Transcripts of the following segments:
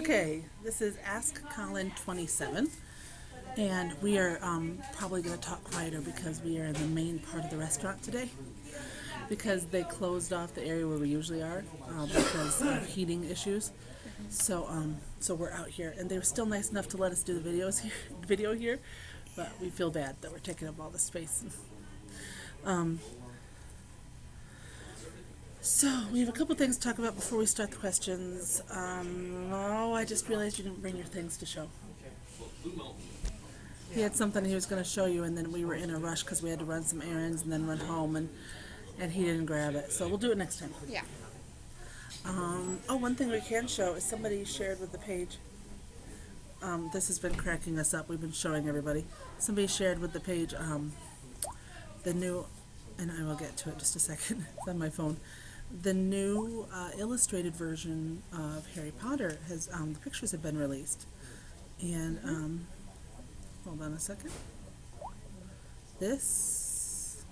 Okay, this is Ask Colin 27, and we are probably going to talk quieter because we are in the main part of the restaurant today because they closed off the area where we usually are because of heating issues. So we're out here, and they were still nice enough to let us do the video here, but we feel bad that we're taking up all the space. So, we have a couple things to talk about before we start the questions. I just realized you didn't bring your things to show. He had something he was going to show you, and then we were in a rush because we had to run some errands and then run home, and he didn't grab it. So, we'll do it next time. Yeah. One thing we can show is somebody shared with the page. This has been cracking us up. We've been showing everybody. Somebody shared with the page the new, and I will get to it just a second. It's on my phone. The new illustrated version of Harry Potter has the pictures have been released, and hold on a second. This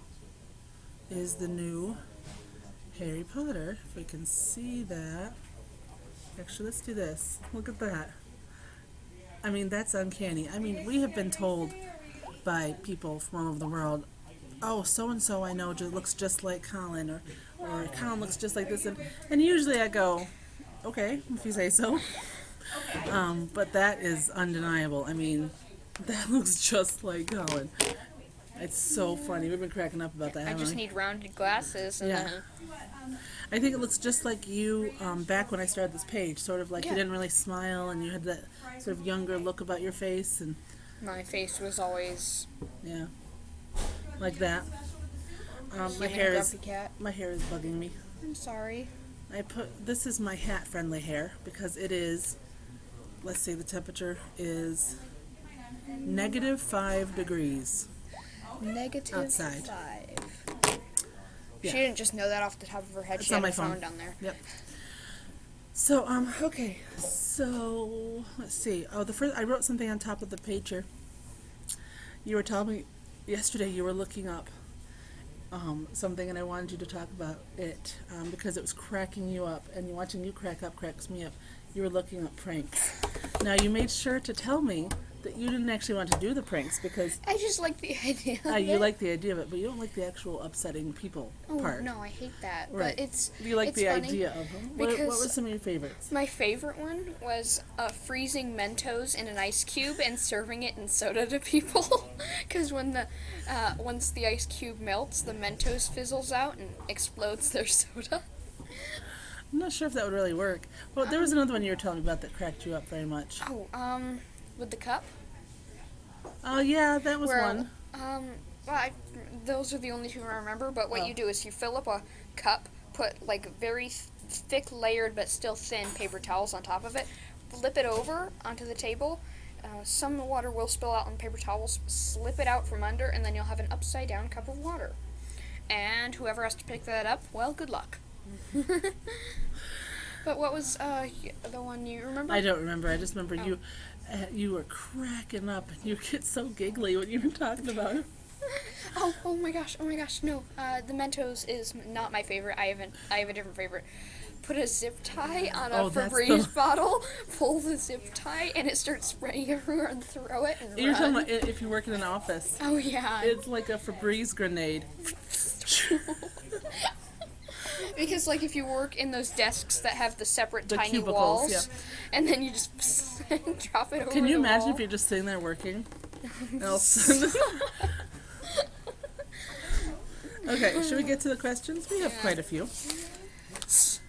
is the new Harry Potter. If we can see that. Actually, let's do this. Look at that. I mean, that's uncanny. I mean, we have been told by people from all over the world, oh, so-and-so I know looks just like Colin, or Colin looks just like this, and usually I go, okay, if you say so. But that is undeniable. I mean, that looks just like Colin. It's so funny. We've been cracking up about that, I just need rounded glasses. And yeah. I think it looks just like you back when I started this page, sort of like you didn't really smile, and you had that sort of younger look about your face, and my face was always like that. My hair is bugging me. I'm sorry. This is my hat friendly hair because it is, let's see, the temperature is -5 degrees outside. -5. Yeah. She didn't just know that off the top of her head. It's she on had my her phone phone down there. Yep. So, okay. So, let's see. I wrote something on top of the page here. You were telling me yesterday you were looking up something, and I wanted you to talk about it because it was cracking you up, and watching you crack up cracks me up. You were looking up pranks. Now, you made sure to tell me that you didn't actually want to do the pranks because I just like the idea of you it. like the idea of it, but you don't like the actual upsetting people part. No, I hate that. Right. But you like the funny idea of them. What were some of your favorites? My favorite one was freezing Mentos in an ice cube and serving it in soda to people. Because once the ice cube melts, the Mentos fizzles out and explodes their soda. I'm not sure if that would really work. Well, there was another one you were telling me about that cracked you up very much. With the cup? Oh, yeah, that was one. Those are the only two I remember, but what you do is you fill up a cup, put like very thick layered but still thin paper towels on top of it, flip it over onto the table, some water will spill out on paper towels, slip it out from under, and then you'll have an upside down cup of water. And whoever has to pick that up, well, good luck. But what was the one you remember? I don't remember. I just remember you were cracking up, and you get so giggly when you were talking about it. Oh my gosh, no. The Mentos is not my favorite. I have a different favorite. Put a zip tie on a Febreze bottle, pull the zip tie, and it starts spraying everywhere, and throw it and You're run. talking about if you work in an office. Oh, yeah. It's like a Febreze grenade. Because, like, if you work in those desks that have the separate tiny cubicles, walls, and then you just drop it over Can you the imagine wall? if you're just sitting there working? Okay, should we get to the questions? We have quite a few.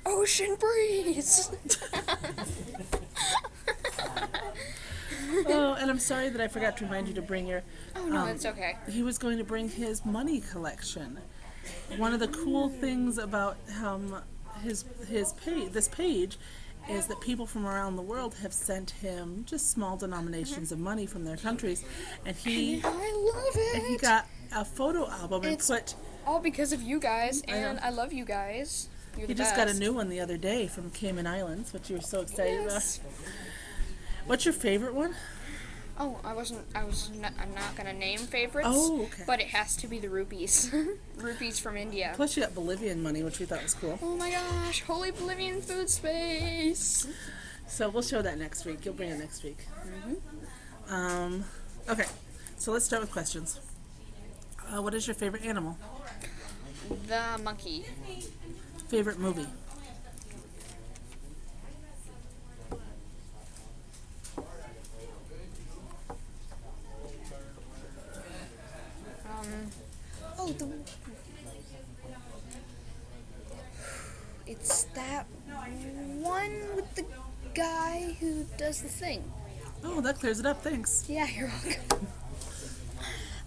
Ocean breeze! Oh, and I'm sorry that I forgot to remind you to bring your... Oh, no, it's okay. He was going to bring his money collection. One of the cool things about this page is that people from around the world have sent him just small denominations of money from their countries, and I love it. And he got a photo album and put all because of you guys, and I love you guys. You're the just best. got a new one the other day from Cayman Islands, which you were so excited about. What's your favorite one? Oh, I'm not gonna name favorites. Oh, okay. But it has to be the rupees. Rupees from India. Plus you got Bolivian money, which we thought was cool. Oh my gosh, holy Bolivian food space. So we'll show that next week. You'll bring it next week. Okay, so let's start with questions. What is your favorite animal? The monkey. Favorite movie? Oh, it's that one with the guy who does the thing. Oh, that clears it up. Thanks. Yeah, you're welcome.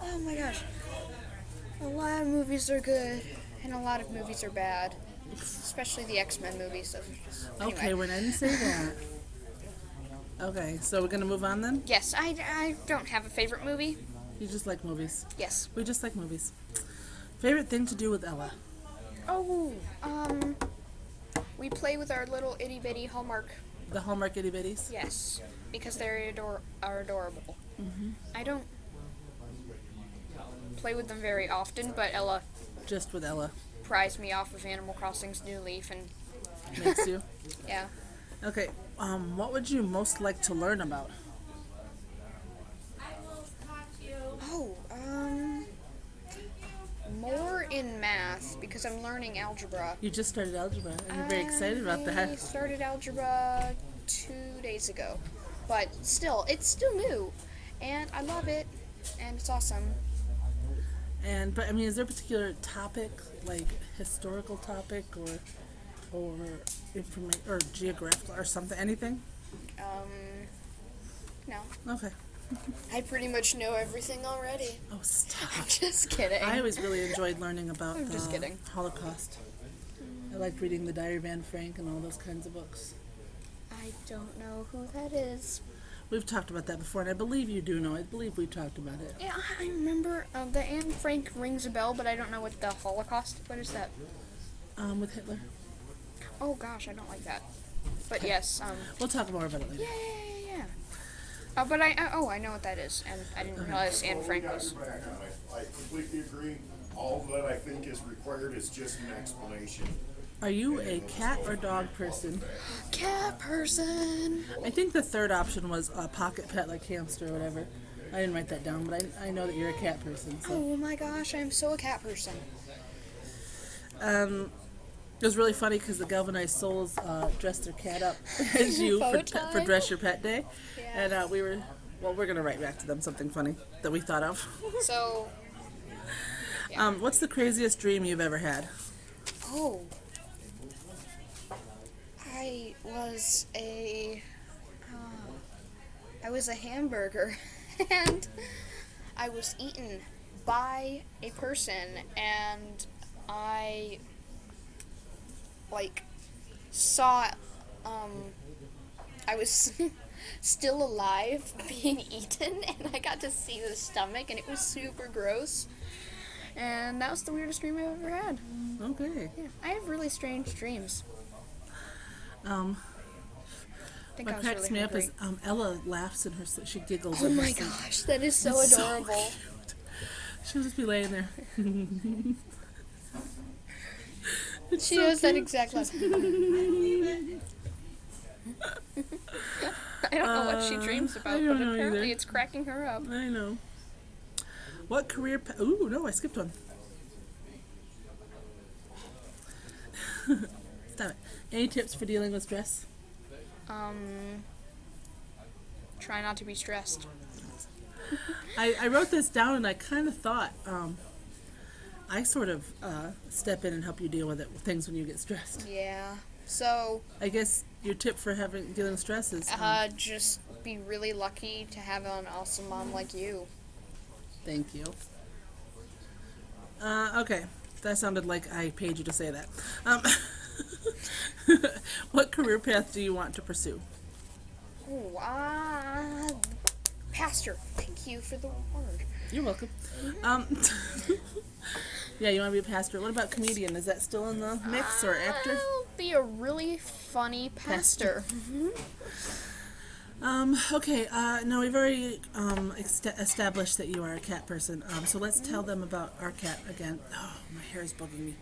Oh my gosh. A lot of movies are good, and a lot of movies are bad. Especially the X-Men movies. Anyway. Okay, when I didn't say that. Okay, so we're gonna move on then? Yes, I don't have a favorite movie. You just like movies. Yes. We just like movies. Favorite thing to do with Ella? Oh, we play with our little itty bitty Hallmark. The Hallmark itty bitties? Yes, because they are adorable. I don't play with them very often, but Ella Just with Ella. pries me off of Animal Crossing's New Leaf, and Makes you? yeah. Okay, what would you most like to learn about? Oh, more in math because I'm learning algebra. You just started algebra, and you're very excited about I that. started algebra 2 days ago, but still, it's still new, and I love it, and it's awesome. But I mean, is there a particular topic, like historical topic, or information, or geographical, or something, anything? No. Okay. I pretty much know everything already. Oh, stop. Just kidding. I always really enjoyed learning about I'm just the kidding. Holocaust. I liked reading the Diary of Anne Frank and all those kinds of books. I don't know who that is. We've talked about that before, and I believe you do know. I believe we talked about it. Yeah, I remember the Anne Frank rings a bell, but I don't know what the Holocaust. What is that? With Hitler. Oh gosh, I don't like that. But yes, We'll talk more about it later. yeah. But I know what that is, and I didn't realize Anne Frank was. I completely agree. All that I think is required is just an explanation. Are you a cat or dog person? Cat person. I think the third option was a pocket pet, like hamster or whatever. I didn't write that down, but I know that you're a cat person. So. Oh my gosh, I'm so a cat person. It was really funny because the Galvanized Souls dressed their cat up as you Bow for tie? Dress Your Pet Day. Yeah. And we're going to write back to them something funny that we thought of. So. What's the craziest dream you've ever had? Oh. I was a hamburger, and I was eaten by a person, and I saw I was still alive being eaten, and I got to see the stomach, and it was super gross. And that was the weirdest dream I've ever had. Okay. Yeah, I have really strange dreams. I think I What was cracks really me up hungry. is Ella laughs in her sleep. She giggles Oh in her my sleep. gosh, that is so It's adorable. cute. She'll just be laying there. It's She so has that cute. exact laugh. I don't know what she dreams I about, don't but know apparently either. it's cracking her up. I know. What career ooh, no, I skipped one. Stop it. Any tips for dealing with stress? Try not to be stressed. I wrote this down and I kind of thought I sort of step in and help you deal with things when you get stressed. Yeah. So, I guess your tip for dealing with stress is just be really lucky to have an awesome mom like you. thank you. Okay, that sounded like I paid you to say that. What career path do you want to pursue? Oh, pastor. Thank you for the word. You're welcome. Yeah, you want to be a pastor. What about comedian? Is that still in the mix, or actor? I'll be a really funny pastor. Okay, no, we've already established that you are a cat person. So let's tell them about our cat again. Oh, my hair is bugging me.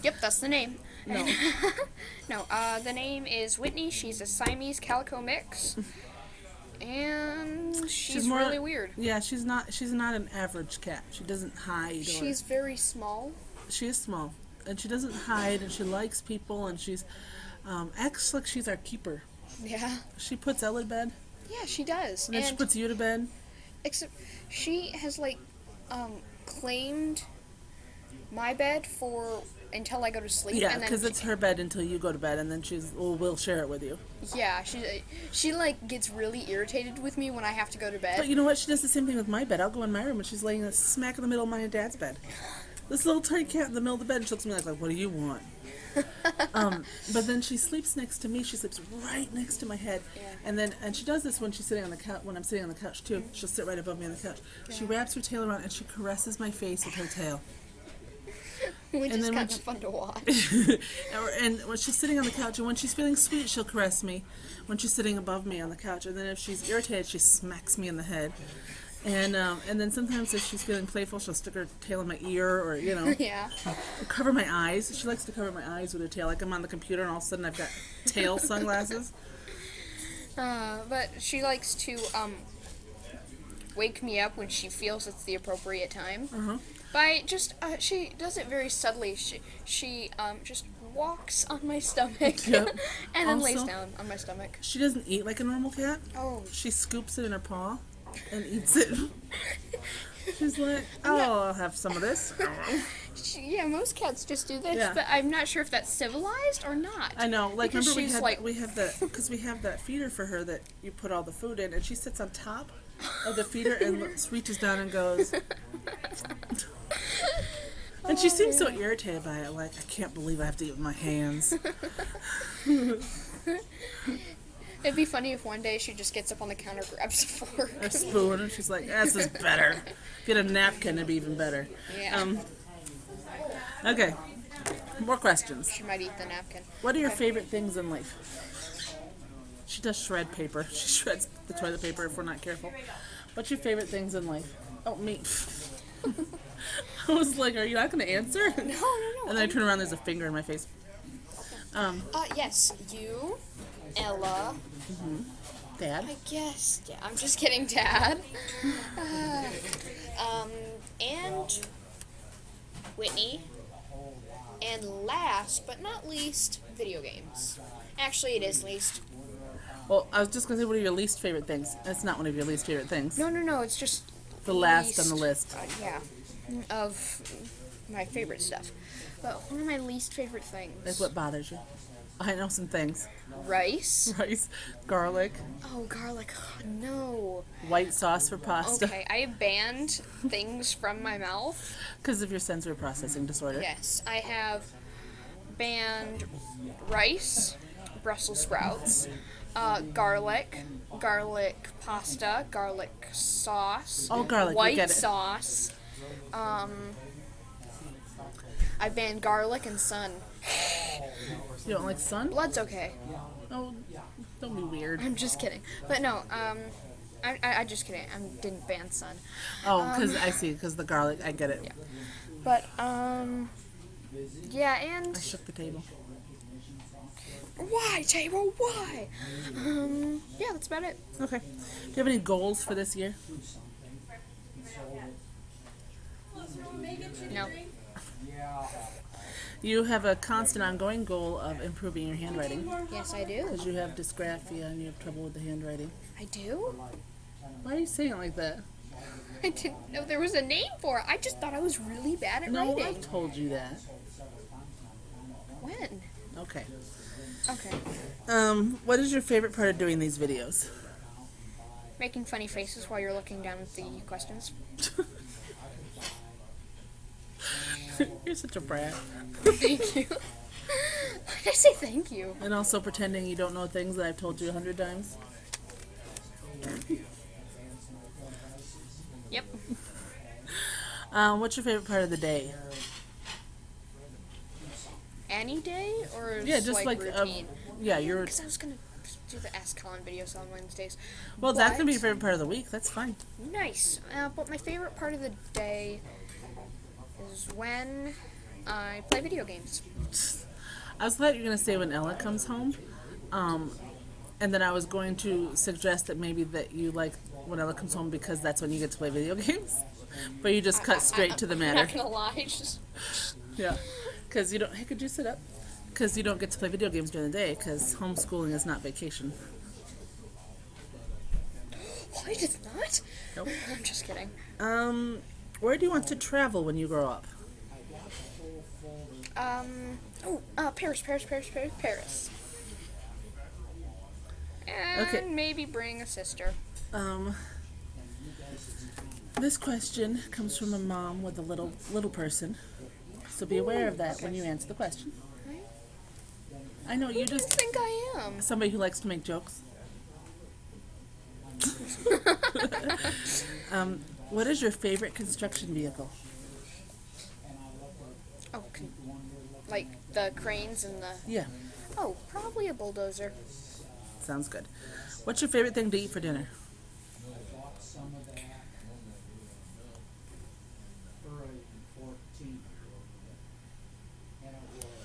Yep, that's the name. No. No, The name is Whitney. She's a Siamese calico mix. And she's more, really weird. Yeah, she's not an average cat. She doesn't hide. She's very small. She is small. And she doesn't hide, and she likes people, and she's acts like she's our keeper. Yeah. She puts Ella to bed. Yeah, she does. And then she puts you to bed. Except she has claimed my bed for until I go to sleep. Yeah, because it's her bed until you go to bed, and then we'll share it with you. Yeah, she gets really irritated with me when I have to go to bed. But you know what? She does the same thing with my bed. I'll go in my room, and she's laying smack in the middle of mine and Dad's bed. This little tiny cat in the middle of the bed, and she looks at me like, what do you want? But then she sleeps next to me. She sleeps right next to my head. Yeah. And she does this when she's sitting on the couch. When I'm sitting on the couch too, she'll sit right above me on the couch. Yeah. She wraps her tail around and she caresses my face with her tail. Which is kind of fun to watch. And when she's sitting on the couch, and when she's feeling sweet, she'll caress me. When she's sitting above me on the couch, and then if she's irritated, she smacks me in the head. And then sometimes if she's feeling playful, she'll stick her tail in my ear, or Yeah. cover my eyes. She likes to cover my eyes with her tail. Like I'm on the computer, and all of a sudden I've got tail sunglasses. But she likes to wake me up when she feels it's the appropriate time. By just she does it very subtly. She just walks on my stomach Yep. and then lays down on my stomach. She doesn't eat like a normal cat. Oh. She scoops it in her paw and eats it. She's like, I'll have some of this. Yeah, most cats just do this, Yeah. but I'm not sure if that's civilized or not. I know. Like, because remember we have that feeder for her that you put all the food in, and she sits on top of the feeder and reaches down and goes. And she seems so irritated by it. Like, I can't believe I have to eat with my hands. It'd be funny if one day she just gets up on the counter, grabs a fork, A spoon, and she's like, "This is better. Get a napkin, it'd be even better." Yeah. Okay. More questions. She might eat the napkin. What are your favorite things in life? She does shred paper. She shreds the toilet paper if we're not careful. What's your favorite things in life? Oh, me. I was like, are you not going to answer? No. And then I turn around, there's a finger in my face. Yes, you, Ella. Dad? I guess. Yeah, I'm just kidding, Dad. And Whitney. And last but not least, video games. Actually, it is least. Well, I was just going to say, what are your least favorite things? That's not one of your least favorite things. No, it's just The last on the list. Yeah, of my favorite stuff. But one of my least favorite things. That's what bothers you. I know some things. Rice. Rice, garlic, Oh, garlic. Oh, no. white sauce for pasta. Okay, I have banned things from my mouth. Because of your sensory processing disorder. Yes, I have banned rice, Brussels sprouts, garlic pasta, garlic sauce, Oh, garlic, we white get it. sauce. I banned garlic and sun. You don't like sun? Blood's okay. Oh, don't be weird. I'm just kidding. But no, I just kidding. I didn't ban sun. Oh, because I see, because the garlic, I get it. Yeah. But, yeah, and... I shook the table. Why, table? Why? Yeah, that's about it. Okay. Do you have any goals for this year? No. You have a constant ongoing goal of improving your handwriting. Yes, I do. Because you have dysgraphia and you have trouble with the handwriting. I do? Why are you saying it like that? I didn't know there was a name for it. I just thought I was really bad at No, writing. I've told you that. When? Okay. Okay. What is your favorite part of doing these videos? Making funny faces while you're looking down at the questions. You're such a brat. Thank you. Why did I say thank you? And also pretending you don't know things that I've told you 100 times. Yep. What's your favorite part of the day? Any day or Yeah, just like routine? yeah, you're. Because I was gonna do the Ask Colin videos on Wednesdays. Well, that can be your But- favorite part of the week. That's fine. Nice. But my favorite part of the day is when I play video games. I was thought you were going to say when Ella comes home. And then I was going to suggest that maybe that you like when Ella comes home because that's when you get to play video games. But you just cut straight to the I'm matter. not gonna lie. Just Yeah. Because you don't, hey, could you sit up? Because you don't get to play video games during the day because homeschooling is not vacation. what? It's not? Nope. I'm just kidding. Where do you want to travel when you grow up? Paris. And Okay. maybe bring a sister. This question comes from a mom with a little person, so be aware of that when you answer the question. I know you I just think I am. somebody who likes to make jokes. What is your favorite construction vehicle? Oh, like the cranes and the. Yeah, Oh, probably a bulldozer. sounds good. What's your favorite thing to eat for dinner?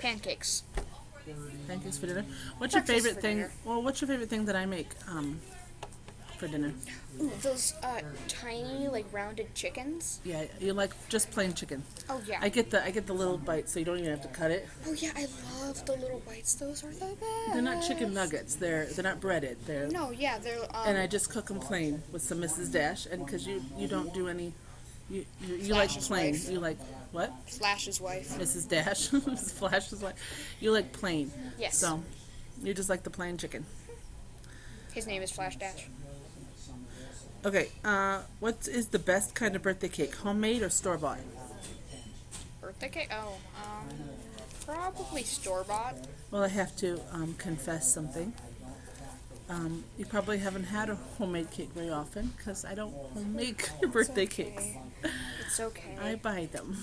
Pancakes. Pancakes for dinner. What's your Breakfast favorite for thing? dinner. Well, what's your favorite thing that I make for dinner? Ooh, those tiny, like rounded chickens. Yeah, you like just plain chicken. Oh yeah. I get the little bite, so you don't even have to cut it. Oh yeah, I love the little bites. Those are the best. They're not chicken nuggets. They're not breaded. They're No, yeah, they're. and I just cook them plain with some Mrs. Dash, and because you don't do any, you like Flash's plain. wife. You like what? Flash's wife. Mrs. Dash, Mrs. Flash is like, you like plain. Yes. So, you just like the plain chicken. His name is Flash Dash. Okay. What is the best kind of birthday cake? Homemade or store bought? Birthday cake? Oh, probably store bought. Well, I have to confess something. You probably haven't had a homemade cake very often because I don't make birthday cakes. It's okay. I buy them.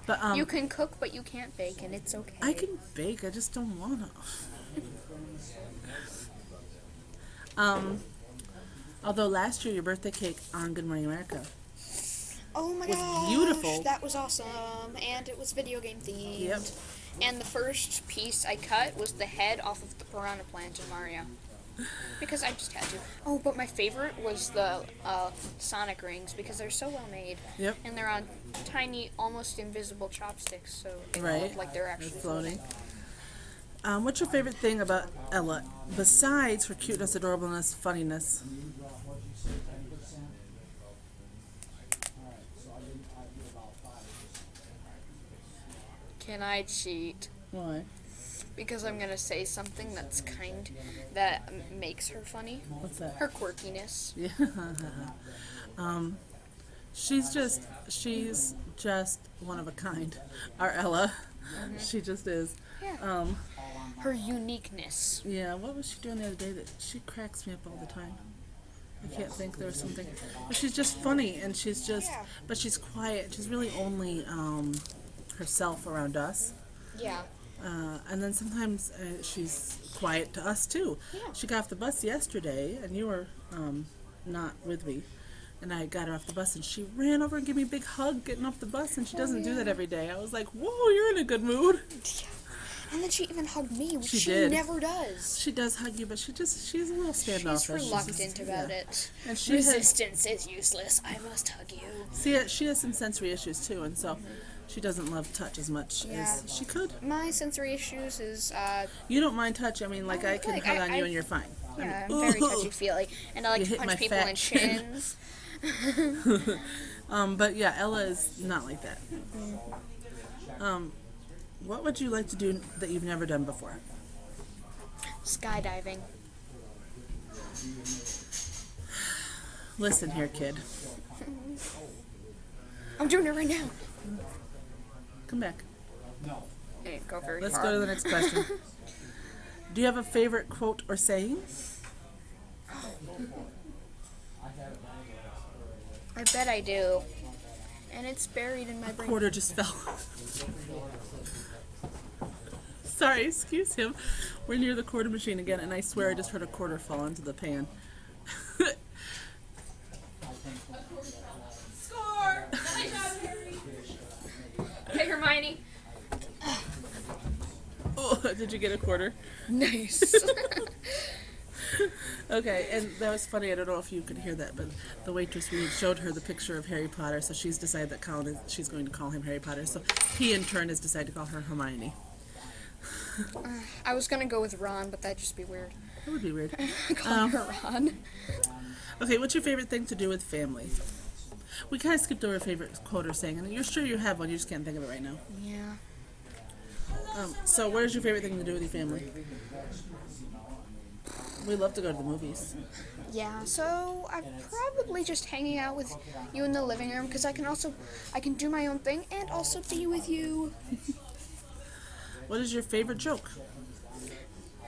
But You can cook, but you can't bake, and it's okay. I can bake. I just don't wanna. Although last year your birthday cake on Good Morning America Oh my was gosh, beautiful. that was awesome, and it was video game themed. Yep. And the first piece I cut was the head off of the piranha plant in Mario. Because I just had to. Oh, but my favorite was the Sonic rings because they're so well made. Yep. And they're on tiny, almost invisible chopsticks, so they Right. look like they're actually They're floating. What's your favorite thing about Ella besides her cuteness, adorableness, funniness? Can I cheat? Why? Because I'm gonna say something that makes her funny. What's that? Her quirkiness. Yeah. She's just one of a kind. Our Ella. She just is. Yeah. Her uniqueness. Yeah, what was she doing the other day that she cracks me up all the time? I can't think, there was something. But she's just funny and she's just, Yeah. but she's quiet. She's really only herself around us. Yeah. And then sometimes she's quiet to us too. Yeah. She got off the bus yesterday and you were not with me. And I got her off the bus and she ran over and gave me a big hug getting off the bus and she doesn't do that every day. I was like, whoa, you're in a good mood. And then she even hugged me, which She she did. never does. She does hug you, but she's a little standoffish. She's reluctant just- about yeah. it. And she has, Resistance is useless. I must hug you. she has some sensory issues too, and so she doesn't love touch as much Yeah. as she could. My sensory issues is, You don't mind touch. I mean, like I can like, hug on you I- and you're fine. yeah, I I'm mean, very touchy-feely. And I like You to hit punch my people fat in chin. shins. But yeah, Ella is not like that. What would you like to do that you've never done before? Skydiving. Listen here, kid. I'm doing it right now. Come back. I didn't go very Let's far. go to the next question. Do you have a favorite quote or saying? I bet I do. And it's buried in my brain. Quarter just fell. Sorry, excuse him. We're near the quarter machine again, and I swear I just heard a quarter fall into the pan. Score! Hey, Hermione. Oh, Did you get a quarter? Nice. Okay, and that was funny. I don't know if you could hear that, but the waitress, we showed her the picture of Harry Potter, so she's decided that she's going to call him Harry Potter. So he, in turn, has decided to call her Hermione. I was gonna go with Ron, but that'd just be weird. That would be weird. Calling her Ron. Okay, what's your favorite thing to do with family? We kind of skipped over a favorite quote or saying, and you're sure you have one, you just can't think of it right now. Yeah. So what is your favorite thing to do with your family? We love to go to the movies. Yeah, so I'm probably just hanging out with you in the living room because I can do my own thing and also be with you. What is your favorite joke?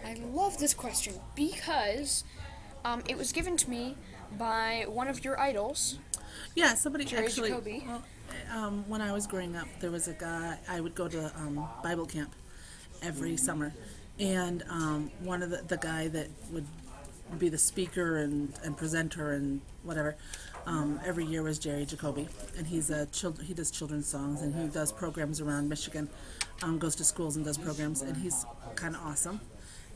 I love this question because it was given to me by one of your idols. Yeah, somebody Jerry actually. Jacoby. Well, when I was growing up, there was a guy. I would go to Bible camp every summer, and one of the guy that would be the speaker and presenter and whatever every year was Jerry Jacoby, and he does children's songs and he does programs around Michigan, goes to schools and does programs, and he's kind of awesome.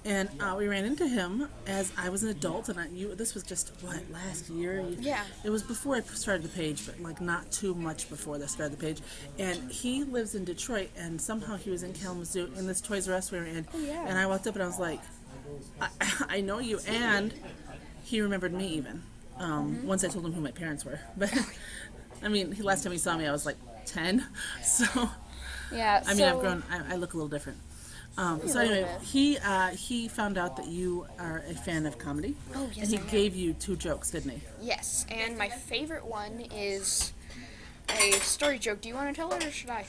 And we ran into him as I was an adult, and this was just, last year? Yeah. It was before I started the page, but, not too much before I started the page. And he lives in Detroit, and somehow he was in Kalamazoo, in this Toys R Us we were in. Oh, yeah. And I walked up, and I was like, I know you, and he remembered me, even. Once I told him who my parents were. But, I mean, last time he saw me, I was, 10. So, Yeah, I mean, I've grown, I look a little different. So anyway, he found out that you are a fan of comedy. Oh, yes, and he I am. gave you 2 jokes, didn't he? Yes, and my favorite one is a story joke. Do you want to tell it or should I?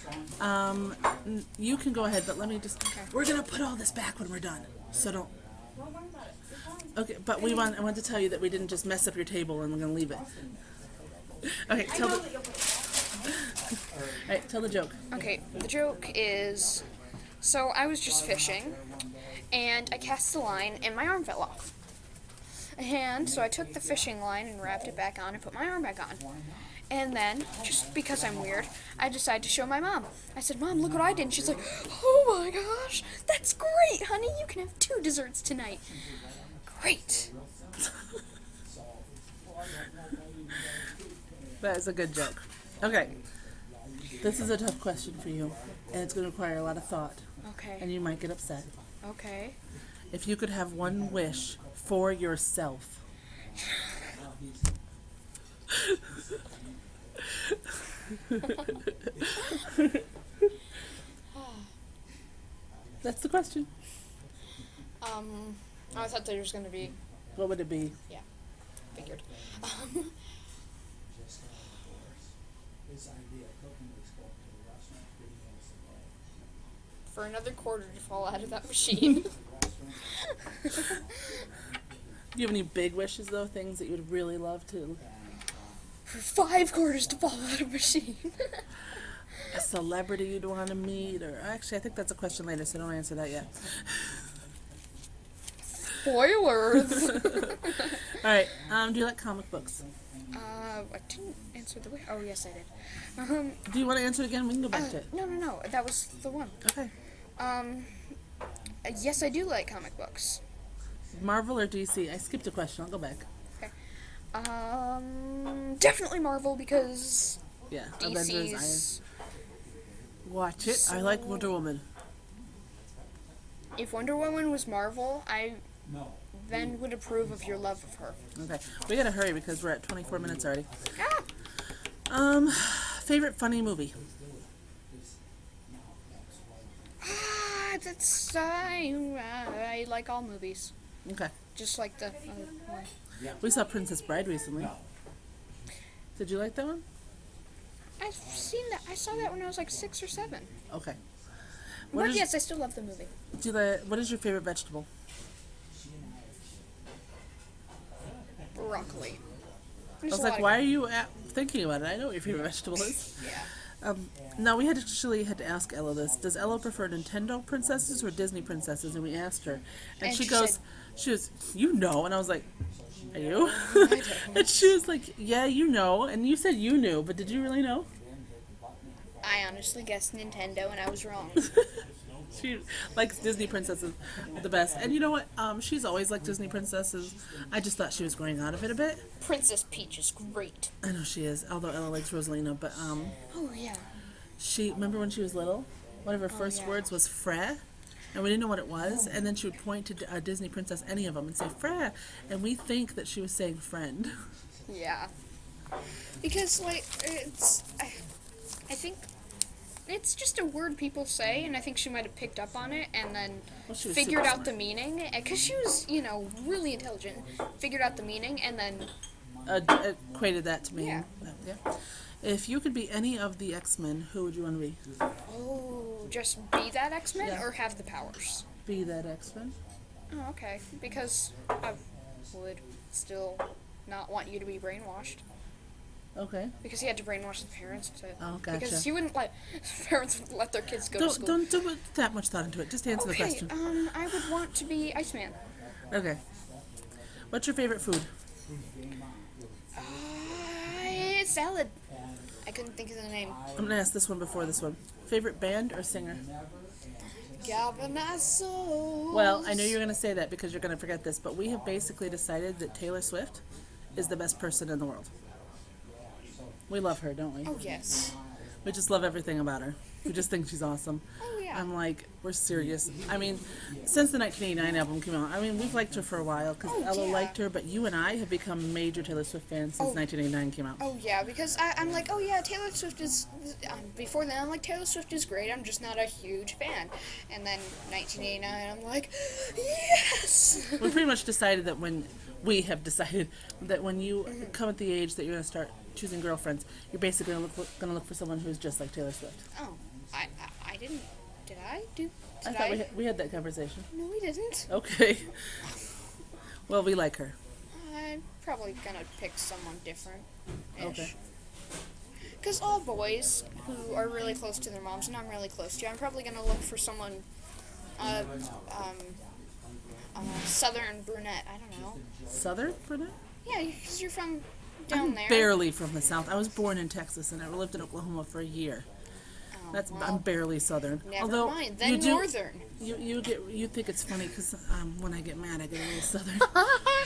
You can go ahead, but let me just. Okay. We're gonna put all this back when we're done, so don't. Okay, but I want to tell you that we didn't just mess up your table and we're gonna leave it. Okay, tell the. All right, tell the joke. Okay, the joke is, so I was just fishing, and I cast the line, and my arm fell off. And so I took the fishing line and wrapped it back on and put my arm back on. And then, just because I'm weird, I decided to show my mom. I said, "Mom, look what I did." And she's like, "Oh my gosh, that's great, honey. You can have 2 desserts tonight." Great. That is a good joke. Okay. This is a tough question for you, and it's going to require a lot of thought, Okay. and you might get upset. Okay. If you could have one wish for yourself, that's the question. I thought there was going to be, What would it be? figured. For another quarter to fall out of that machine. Do you have any big wishes, though? Things that you would really love to? For 5 quarters to fall out of a machine. A celebrity you'd want to meet? Or actually, I think that's a question later, so don't answer that yet. Spoilers. All right. Do you like comic books? I didn't answer the way. Oh, yes, I did. Do you want to answer it again? We can go back to it. No. That was the one. Okay. Yes, I do like comic books. Marvel or DC? I skipped a question. I'll go back. Okay. Definitely Marvel because Yeah. Avengers. DC's. Watch it. I like Wonder Woman. If Wonder Woman was Marvel, I then would approve of your love of her. Okay. We gotta hurry because we're at 24 minutes already. Ah! Favorite funny movie? That's I like all movies, Okay. just like the other one. We saw Princess Bride recently. Did you like that one? I've seen that. I saw that when I was like 6 or 7. Okay. But yes, I still love the movie. What is your favorite vegetable? Broccoli. I was like, why are you thinking about it? I know what your favorite vegetable is. Yeah. No, we had to ask Ella this. Does Ella prefer Nintendo princesses or Disney princesses? And we asked her, and And she she goes, you know, and I was like, are you? don't. And she was like, yeah, you know, and you said you knew, but did you really know? I honestly guessed Nintendo and I was wrong. She likes Disney princesses the best. And you know what? She's always liked Disney princesses. I just thought she was growing out of it a bit. Princess Peach is great. I know she is, although Ella likes Rosalina. But Oh yeah. she remember when she was little, one of her first yeah. words was "Fre," and we didn't know what it was. And then she would point to a Disney princess, any of them, and say "Fre," and we think that she was saying "friend." Yeah. Because like I think it's just a word people say, and I think she might have picked up on it and then Well, she was figured super out smart. the meaning. Because she was, really intelligent. Figured out the meaning and then Equated that to me. Yeah. Yeah. If you could be any of the X-Men, who would you want to be? just be that X-Men Yeah. or have the powers. Be that X-Men. Oh, okay. Because I would still not want you to be brainwashed. Okay. Because he had to brainwash the parents to. Oh, gotcha. Because he wouldn't let parents would let their kids go to Don't school. don't put that much thought into it. Just answer the Okay, question. I would want to be Iceman. Okay. What's your favorite food? Salad. I couldn't think of the name. I'm gonna ask this one before this one. Favorite band or singer? Galvanazo. Well, I know you're gonna say that because you're gonna forget this, but we have basically decided that Taylor Swift is the best person in the world. We love her, don't we? Oh yes. We just love everything about her. We just think she's awesome. Oh yeah. I'm like, we're serious. I mean, since the 1989 album came out, I mean, we've liked her for a while because Oh, Ella yeah. liked her, but you and I have become major Taylor Swift fans since Oh. 1989 came out. Oh yeah, because I'm like, oh yeah, Taylor Swift is. Before then, I'm like, Taylor Swift is great. I'm just not a huge fan. And then 1989, I'm like, yes. We pretty much decided that when you come at the age that you're going to start choosing girlfriends, you're basically going to look for someone who's just like Taylor Swift. Oh, I didn't. Did I do? I Did thought we had that conversation. No, we didn't. Okay. Well, we like her. I'm probably gonna pick someone different. Okay. Because all boys who are really close to their moms and I'm really close to, I'm probably gonna look for someone, southern brunette. I don't know. Southern brunette? Yeah, because you're from down I'm there. barely from the South. I was born in Texas and I lived in Oklahoma for a year. Oh, well, I'm barely Southern. never Although mind. Then you do, northern. you think it's funny because when I get mad I get a little Southern.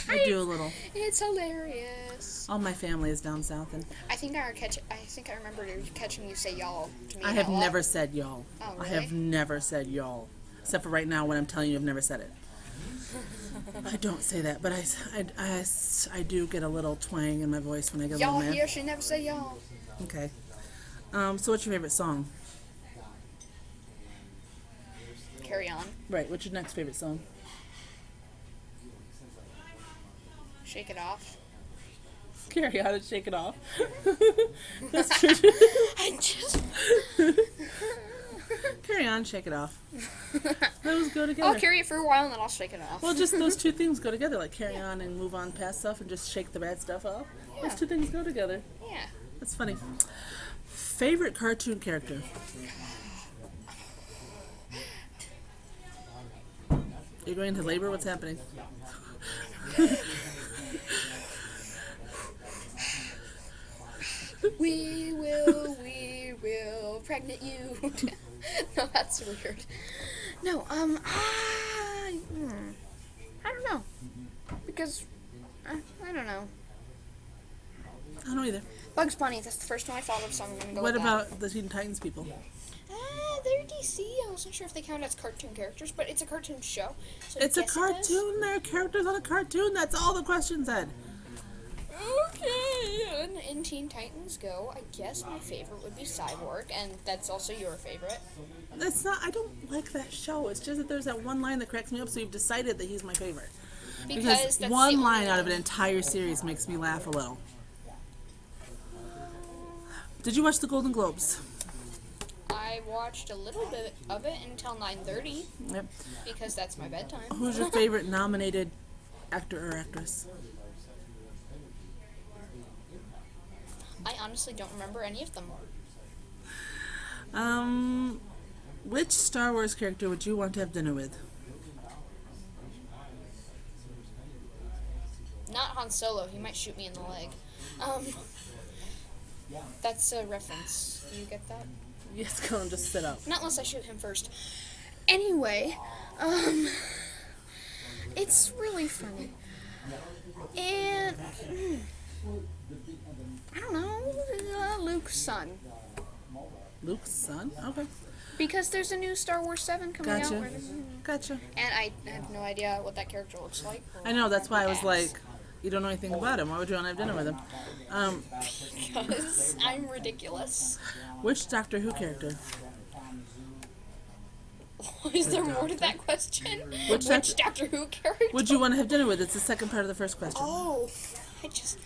I do a little. It's hilarious. All my family is down south, and I think I remember catching you say y'all to me. I have a lot. never said y'all. Oh, I really? have never said y'all, except for right now when I'm telling you I've never said it. I don't say that, but I do get a little twang in my voice when I get a Y'all little mad. here should never say y'all. Okay. So what's your favorite song? Carry on. Right. What's your next favorite song? Shake it off. Carry on and shake it off. That's true. I just. Carry on, shake it off. Those go together. I'll carry it for a while and then I'll shake it off. Well, just those two things go together, like carry on and move on past stuff and just shake the bad stuff off. Yeah. Those two things go together. Yeah. That's funny. Favorite cartoon character? You're going into labor? What's happening? We will pregnant you. No, that's weird. No, I don't know. Because, I don't know. I don't know either. Bugs Bunny, that's the first one I thought of, so I'm going to go What with about the Teen Titans people? that. They're DC. I wasn't sure if they count as cartoon characters, but it's a cartoon show. So I It's a guess it does. cartoon. They're characters on a cartoon. That's all the question said. Okay, and in Teen Titans Go, I guess my favorite would be Cyborg, and that's also your favorite. That's not. I don't like that show. It's just that there's that one line that cracks me up. So you've decided that he's my favorite. Because that's one the line only out of an one. entire series makes me laugh a little. Did you watch the Golden Globes? I watched a little bit of it until 9:30 Yep. because that's my bedtime. Who's your favorite nominated actor or actress? I honestly don't remember any of them. Which Star Wars character would you want to have dinner with? Not Han Solo. He might shoot me in the leg. That's a reference. Do you get that? Yes, Colin, just sit up. Not unless I shoot him first. Anyway, it's really funny. And I don't know, Luke's son. Luke's son? Okay. Because there's a new Star Wars 7 coming out. Gotcha. Gotcha. And I have no idea what that character looks like. I know, that's why I was Yes. like, you don't know anything about him. Why would you want to have dinner with him? Because I'm ridiculous. Which Doctor Who character? Is there more to that question? Which Doctor Who character? Would you want to have dinner with? It's the second part of the first question. Oh, I just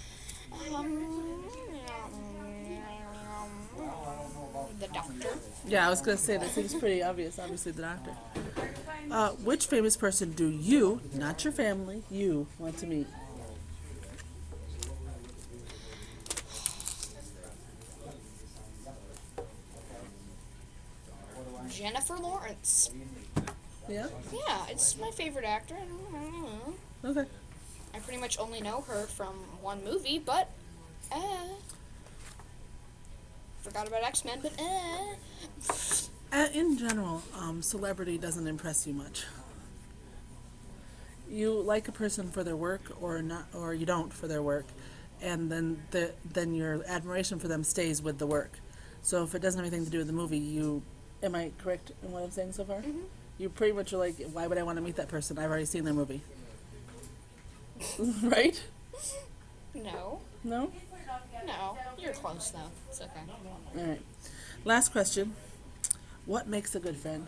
the Doctor. Yeah, I was going to say, that seems pretty obvious. Obviously, the Doctor. Which famous person do you, not your family, you want to meet? Jennifer Lawrence. Yeah? Yeah, it's my favorite actor. I don't know. Okay. I pretty much only know her from one movie, but forgot about X-Men, but In general, celebrity doesn't impress you much. You like a person for their work, or not, or you don't for their work, and then your admiration for them stays with the work. So if it doesn't have anything to do with the movie, am I correct in what I'm saying so far? Mm-hmm. You pretty much are like, why would I want to meet that person? I've already seen their movie. Right? no, No? you're close though. It's okay. All right. Last question. What makes a good friend?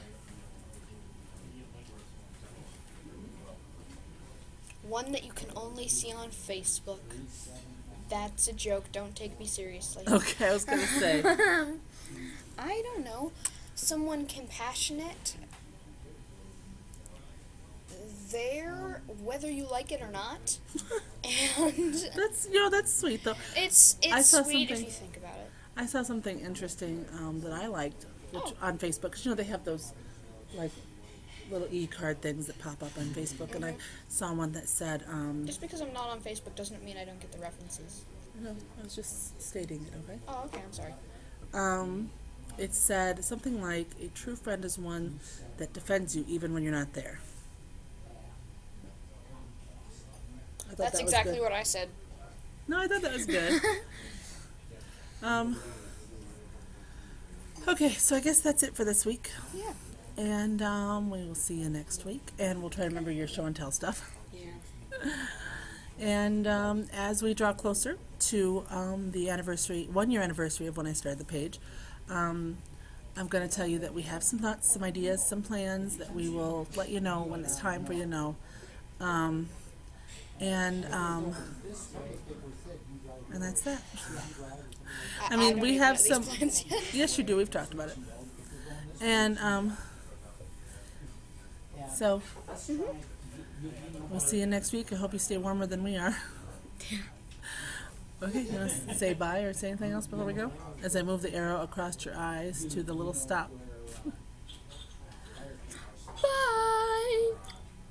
One that you can only see on Facebook. That's a joke. Don't take me seriously. Okay, I was going to say. I don't know. Someone compassionate. There, whether you like it or not. And That's sweet, though. it's I saw sweet if something- you think about it. I saw something interesting that I liked on Facebook. 'Cause, they have those, like, little e-card things that pop up on Facebook. And I saw one that said, Just because I'm not on Facebook doesn't mean I don't get the references. no, I was just stating it, okay? Oh, okay, I'm sorry. It said something like, a true friend is one that defends you even when you're not there. I thought That's that was exactly good. what I said. No, I thought that was good. Okay, so I guess that's it for this week. Yeah. And we will see you next week. And we'll try to remember your show and tell stuff. Yeah. And as we draw closer to the 1-year anniversary of when I started the page, I'm going to tell you that we have some thoughts, some ideas, some plans that we will let you know when it's time for you to know. And that's that. I mean, don't we even have know these some. plans yet. Yes, you do. We've talked about it. And so we'll see you next week. I hope you stay warmer than we are. Okay, you want to say bye or say anything else before we go? As I move the arrow across your eyes to the little stop. Bye.